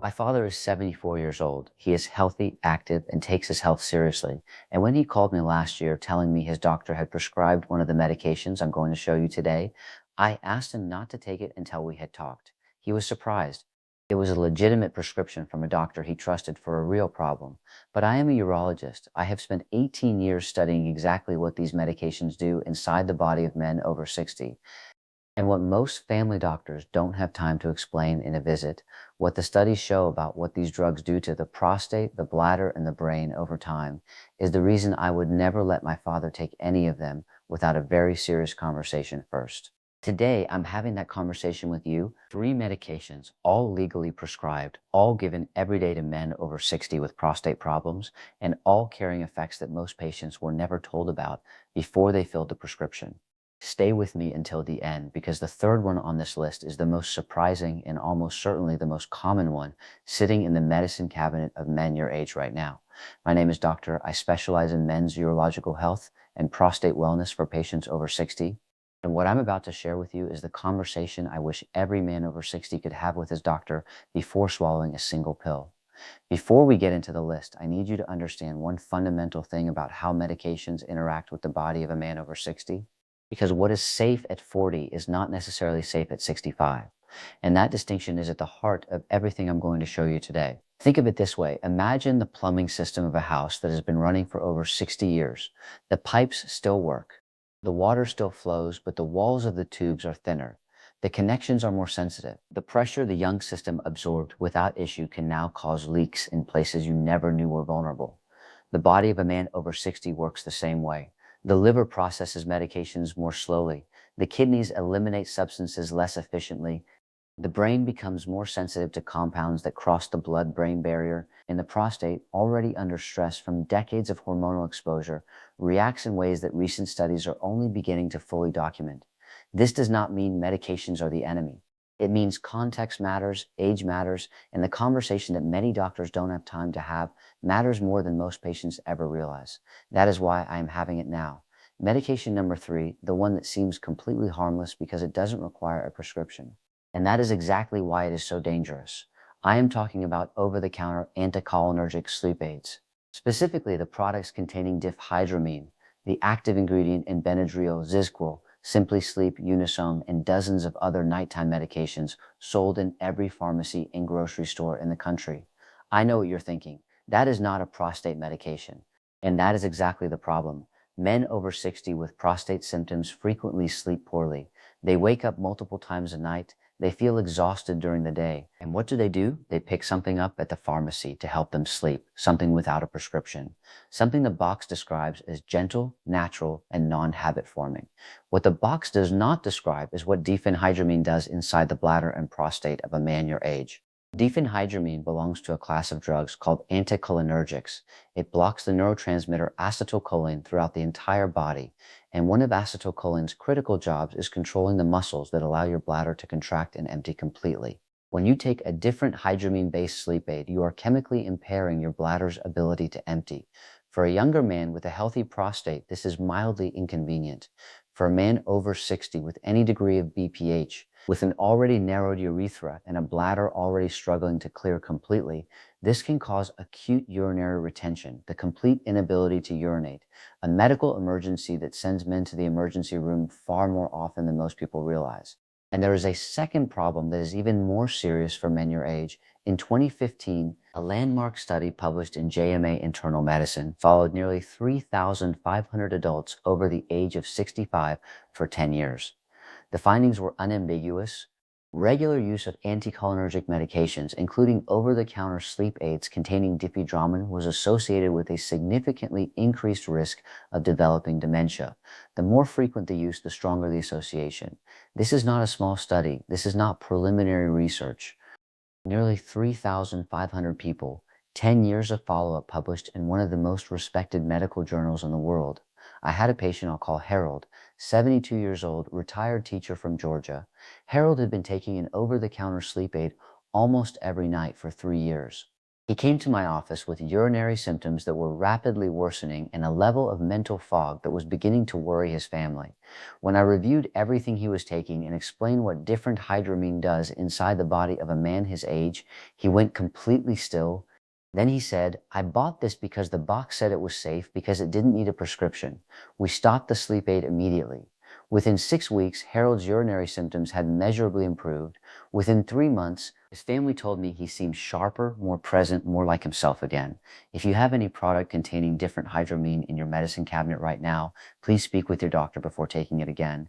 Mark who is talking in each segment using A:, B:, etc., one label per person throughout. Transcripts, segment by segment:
A: My father is 74 years old. He is healthy, active, and takes his health seriously. And when he called me last year telling me his doctor had prescribed one of the medications I'm going to show you today, I asked him not to take it until we had talked. He was surprised. It was a legitimate prescription from a doctor he trusted for a real problem. But I am a urologist. I have spent 18 years studying exactly what these medications do inside the body of men over 60. And what most family doctors don't have time to explain in a visit, what the studies show about what these drugs do to the prostate, the bladder, and the brain over time, is the reason I would never let my father take any of them without a very serious conversation first. Today, I'm having that conversation with you. 3 medications, all legally prescribed, all given every day to men over 60 with prostate problems, and all carrying effects that most patients were never told about before they filled the prescription. Stay with me until the end because the third one on this list is the most surprising and almost certainly the most common one sitting in the medicine cabinet of men your age right now. My name is Doctor. I specialize in men's urological health and prostate wellness for patients over 60. And what I'm about to share with you is the conversation I wish every man over 60 could have with his doctor before swallowing a single pill. Before we get into the list, I need you to understand one fundamental thing about how medications interact with the body of a man over 60. Because what is safe at 40 is not necessarily safe at 65. And that distinction is at the heart of everything I'm going to show you today. Think of it this way. Imagine the plumbing system of a house that has been running for over 60 years. The pipes still work. The water still flows, but the walls of the tubes are thinner. The connections are more sensitive. The pressure the young system absorbed without issue can now cause leaks in places you never knew were vulnerable. The body of a man over 60 works the same way. The liver processes medications more slowly. The kidneys eliminate substances less efficiently. The brain becomes more sensitive to compounds that cross the blood-brain barrier, and the prostate, already under stress from decades of hormonal exposure, reacts in ways that recent studies are only beginning to fully document. This does not mean medications are the enemy. It means context matters, age matters, and the conversation that many doctors don't have time to have matters more than most patients ever realize. That is why I am having it now. Medication number 3, the one that seems completely harmless because it doesn't require a prescription. And that is exactly why it is so dangerous. I am talking about over-the-counter anticholinergic sleep aids, specifically the products containing diphenhydramine, the active ingredient in Benadryl, Zizquil, Simply Sleep, Unisome, and dozens of other nighttime medications sold in every pharmacy and grocery store in the country. I know what you're thinking. That is not a prostate medication. And that is exactly the problem. Men over 60 with prostate symptoms frequently sleep poorly. They wake up multiple times a night. They feel exhausted during the day. And what do? They pick something up at the pharmacy to help them sleep, something without a prescription. Something the box describes as gentle, natural, and non-habit forming. What the box does not describe is what diphenhydramine does inside the bladder and prostate of a man your age. Diphenhydramine belongs to a class of drugs called anticholinergics. It blocks the neurotransmitter acetylcholine throughout the entire body, and one of acetylcholine's critical jobs is controlling the muscles that allow your bladder to contract and empty completely. When you take a different hydramine-based sleep aid, you are chemically impairing your bladder's ability to empty. For a younger man with a healthy prostate, this is mildly inconvenient. For a man over 60 with any degree of BPH, with an already narrowed urethra and a bladder already struggling to clear completely, this can cause acute urinary retention, the complete inability to urinate, a medical emergency that sends men to the emergency room far more often than most people realize. And there is a second problem that is even more serious for men your age. In 2015, a landmark study published in JAMA Internal Medicine followed nearly 3,500 adults over the age of 65 for 10 years. The findings were unambiguous. Regular use of anticholinergic medications, including over-the-counter sleep aids containing diphenhydramine, was associated with a significantly increased risk of developing dementia. The more frequent the use, the stronger the association. This is not a small study. This is not preliminary research. Nearly 3,500 people, 10 years of follow-up published in one of the most respected medical journals in the world. I had a patient I'll call Harold, 72 years old, retired teacher from Georgia. Harold had been taking an over-the-counter sleep aid almost every night for 3 years. He came to my office with urinary symptoms that were rapidly worsening and a level of mental fog that was beginning to worry his family. When I reviewed everything he was taking and explained what diphenhydramine does inside the body of a man his age, he went completely still. Then he said, "I bought this because the box said it was safe because it didn't need a prescription. We stopped the sleep aid immediately." Within 6 weeks, Harold's urinary symptoms had measurably improved. Within 3 months, his family told me he seemed sharper, more present, more like himself again. If you have any product containing diphenhydramine in your medicine cabinet right now, please speak with your doctor before taking it again.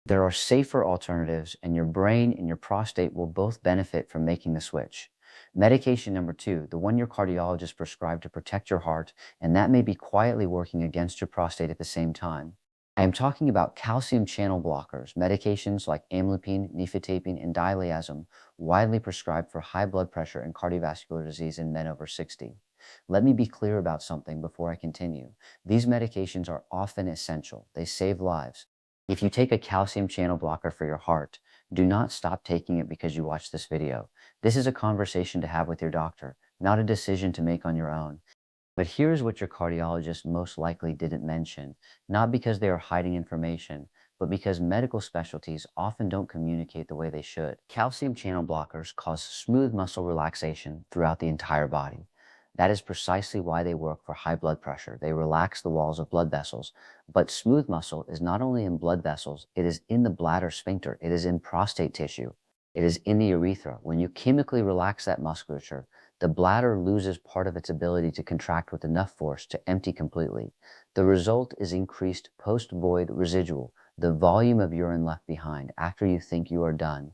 A: There are safer alternatives, and your brain and your prostate will both benefit from making the switch. Medication number 2, the one your cardiologist prescribed to protect your heart, and that may be quietly working against your prostate at the same time. I am talking about calcium channel blockers, medications like amlodipine, nifedipine, and dialyazam, widely prescribed for high blood pressure and cardiovascular disease in men over 60. Let me be clear about something before I continue. These medications are often essential. They save lives. If you take a calcium channel blocker for your heart, do not stop taking it because you watch this video. This is a conversation to have with your doctor, not a decision to make on your own. But here's what your cardiologist most likely didn't mention, not because they are hiding information, but because medical specialties often don't communicate the way they should. Calcium channel blockers cause smooth muscle relaxation throughout the entire body. That is precisely why they work for high blood pressure. They relax the walls of blood vessels. But smooth muscle is not only in blood vessels, it is in the bladder sphincter, it is in prostate tissue, it is in the urethra. When you chemically relax that musculature, the bladder loses part of its ability to contract with enough force to empty completely. The result is increased post-void residual, the volume of urine left behind after you think you are done.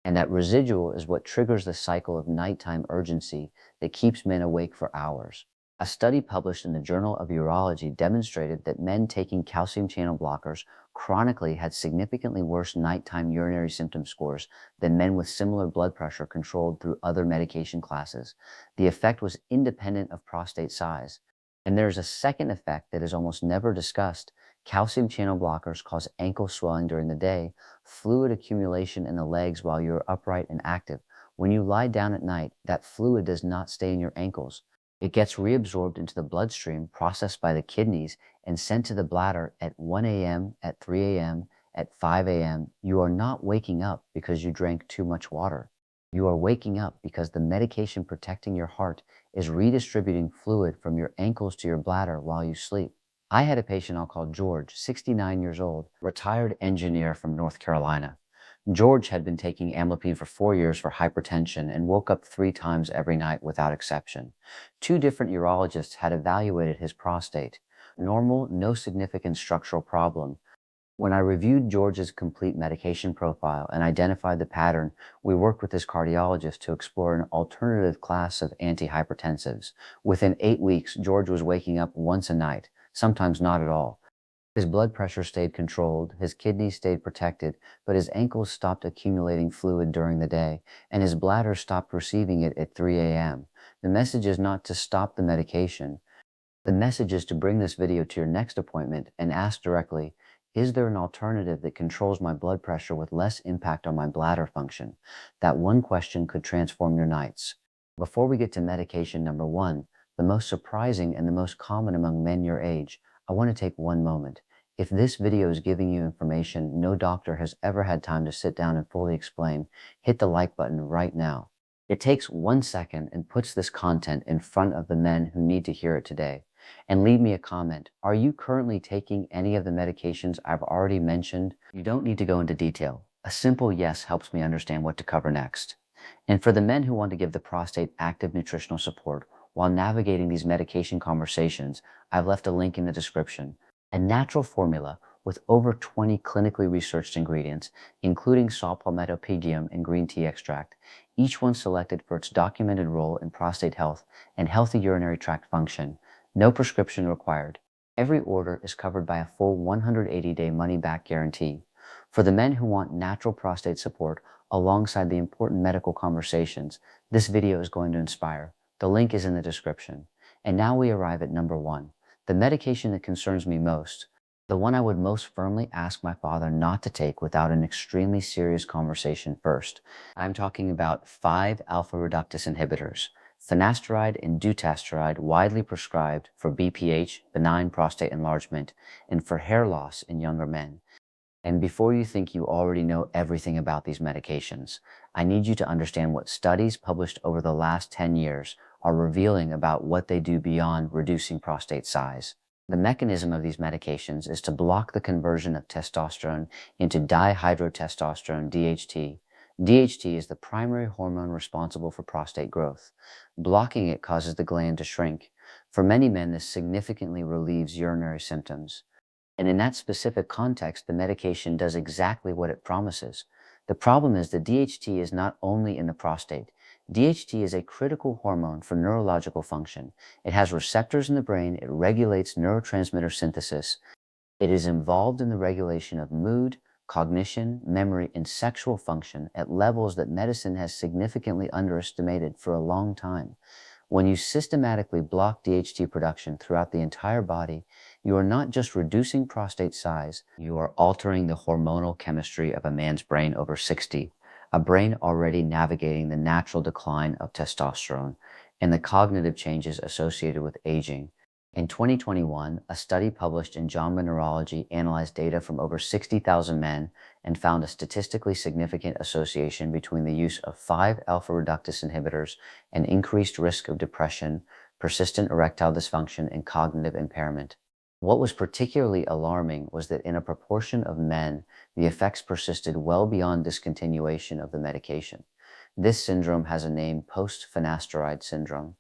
A: And that residual is what triggers the cycle of nighttime urgency that keeps men awake for hours. A study published in the Journal of Urology demonstrated that men taking calcium channel blockers chronically had significantly worse nighttime urinary symptom scores than men with similar blood pressure controlled through other medication classes. The effect was independent of prostate size. And there's a second effect that is almost never discussed. Calcium channel blockers cause ankle swelling during the day, fluid accumulation in the legs while you're upright and active. When you lie down at night, that fluid does not stay in your ankles. It gets reabsorbed into the bloodstream, processed by the kidneys, and sent to the bladder at 1 a.m., at 3 a.m., at 5 a.m. You are not waking up because you drank too much water. You are waking up because the medication protecting your heart is redistributing fluid from your ankles to your bladder while you sleep. I had a patient I'll call George, 69 years old, retired engineer from North Carolina. George had been taking amlodipine for 4 years for hypertension and woke up 3 times every night without exception. 2 different urologists had evaluated his prostate. Normal, no significant structural problem. When I reviewed George's complete medication profile and identified the pattern, we worked with his cardiologist to explore an alternative class of antihypertensives. Within 8 weeks, George was waking up once a night, sometimes not at all. His blood pressure stayed controlled, his kidneys stayed protected, but his ankles stopped accumulating fluid during the day, and his bladder stopped receiving it at 3 a.m. The message is not to stop the medication. The message is to bring this video to your next appointment and ask directly, is there an alternative that controls my blood pressure with less impact on my bladder function? That one question could transform your nights. Before we get to medication number 1, the most surprising and the most common among men your age, I want to take one moment. If this video is giving you information no doctor has ever had time to sit down and fully explain, hit the like button right now. It takes 1 second and puts this content in front of the men who need to hear it today. And leave me a comment. Are you currently taking any of the medications I've already mentioned? You don't need to go into detail. A simple yes helps me understand what to cover next. And for the men who want to give the prostate active nutritional support while navigating these medication conversations, I've left a link in the description. A natural formula with over 20 clinically researched ingredients, including saw palmetto and green tea extract, each one selected for its documented role in prostate health and healthy urinary tract function. No prescription required. Every order is covered by a full 180-day money-back guarantee. For the men who want natural prostate support alongside the important medical conversations, this video is going to inspire. The link is in the description. And now we arrive at number 1, the medication that concerns me most, the one I would most firmly ask my father not to take without an extremely serious conversation first. I'm talking about 5-alpha reductase inhibitors. Finasteride and dutasteride widely prescribed for BPH, benign prostate enlargement, and for hair loss in younger men. And before you think you already know everything about these medications, I need you to understand what studies published over the last 10 years are revealing about what they do beyond reducing prostate size. The mechanism of these medications is to block the conversion of testosterone into dihydrotestosterone, DHT. DHT is the primary hormone responsible for prostate growth. Blocking it causes the gland to shrink. For many men, this significantly relieves urinary symptoms. And in that specific context, the medication does exactly what it promises. The problem is that DHT is not only in the prostate. DHT is a critical hormone for neurological function. It has receptors in the brain, it regulates neurotransmitter synthesis. It is involved in the regulation of mood, cognition, memory, and sexual function at levels that medicine has significantly underestimated for a long time. When you systematically block DHT production throughout the entire body, you are not just reducing prostate size, you are altering the hormonal chemistry of a man's brain over 60, a brain already navigating the natural decline of testosterone and the cognitive changes associated with aging. In 2021, a study published in JAMA Neurology analyzed data from over 60,000 men and found a statistically significant association between the use of 5 alpha reductase inhibitors and increased risk of depression, persistent erectile dysfunction, and cognitive impairment. What was particularly alarming was that in a proportion of men, the effects persisted well beyond discontinuation of the medication. This syndrome has a name, post-finasteride syndrome.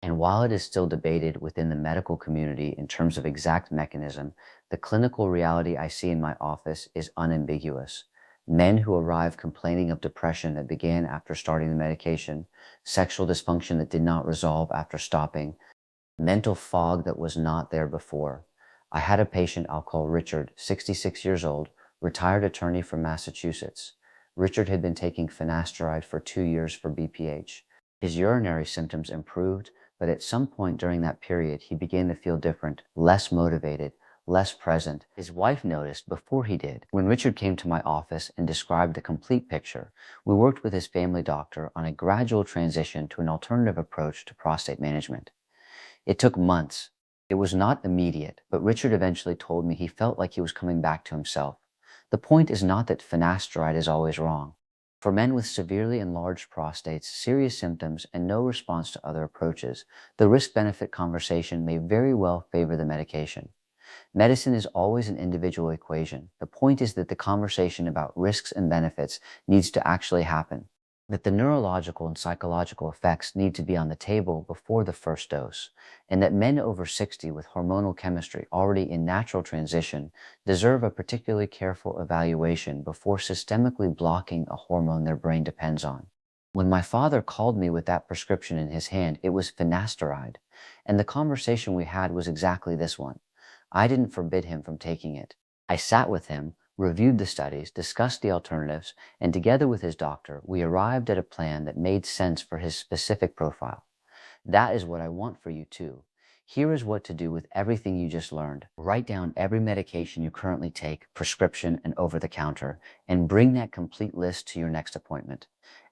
A: And while it is still debated within the medical community in terms of exact mechanism, the clinical reality I see in my office is unambiguous. Men who arrive complaining of depression that began after starting the medication, sexual dysfunction that did not resolve after stopping, mental fog that was not there before. I had a patient I'll call Richard, 66 years old, retired attorney from Massachusetts. Richard had been taking finasteride for 2 years for BPH. His urinary symptoms improved, but at some point during that period, he began to feel different, less motivated, less present. His wife noticed before he did. When Richard came to my office and described the complete picture, we worked with his family doctor on a gradual transition to an alternative approach to prostate management. It took months. It was not immediate, but Richard eventually told me he felt like he was coming back to himself. The point is not that finasteride is always wrong. For men with severely enlarged prostates, serious symptoms, and no response to other approaches, the risk-benefit conversation may very well favor the medication. Medicine is always an individual equation. The point is that the conversation about risks and benefits needs to actually happen, that the neurological and psychological effects need to be on the table before the first dose, and that men over 60 with hormonal chemistry already in natural transition deserve a particularly careful evaluation before systemically blocking a hormone their brain depends on. When my father called me with that prescription in his hand, it was finasteride, and the conversation we had was exactly this one. I didn't forbid him from taking it. I sat with him, reviewed the studies, discussed the alternatives, and together with his doctor, we arrived at a plan that made sense for his specific profile. That is what I want for you too. Here is what to do with everything you just learned. Write down every medication you currently take, prescription and over the counter, and bring that complete list to your next appointment.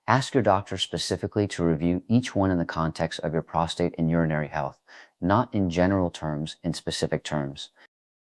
A: Ask your doctor specifically to review each one in the context of your prostate and urinary health, not in general terms, in specific terms.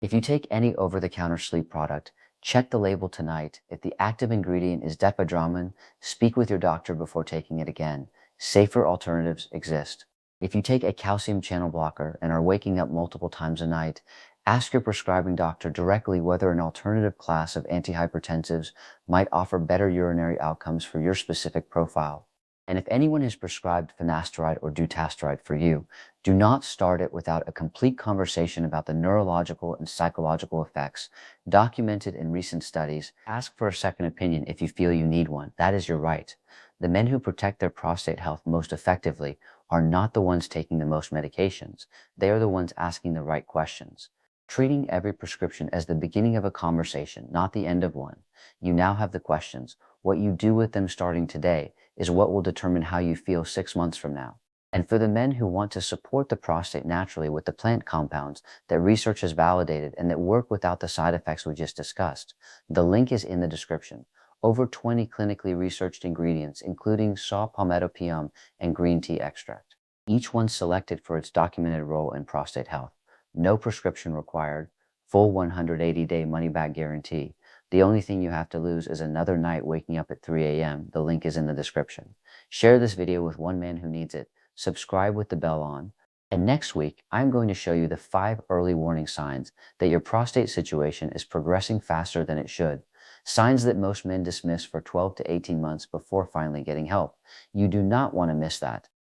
A: If you take any over-the-counter sleep product, check the label tonight. If the active ingredient is diphenhydramine, speak with your doctor before taking it again. Safer alternatives exist. If you take a calcium channel blocker and are waking up multiple times a night, ask your prescribing doctor directly whether an alternative class of antihypertensives might offer better urinary outcomes for your specific profile. And if anyone has prescribed finasteride or dutasteride for you, do not start it without a complete conversation about the neurological and psychological effects documented in recent studies. Ask for a second opinion if you feel you need one. That is your right. The men who protect their prostate health most effectively are not the ones taking the most medications. They are the ones asking the right questions. Treating every prescription as the beginning of a conversation, not the end of one. You now have the questions. What you do with them starting today is what will determine how you feel 6 months from now. And for the men who want to support the prostate naturally with the plant compounds that research has validated and that work without the side effects we just discussed, the link is in the description. Over 20 clinically researched ingredients, including saw palmetto pium and green tea extract. each one selected for its documented role in prostate health. No prescription required, full 180-day money-back guarantee. The only thing you have to lose is another night waking up at 3 a.m. The link is in the description. Share this video with one man who needs it. Subscribe with the bell on. And next week, I'm going to show you the 5 early warning signs that your prostate situation is progressing faster than it should. Signs that most men dismiss for 12 to 18 months before finally getting help. You do not want to miss that.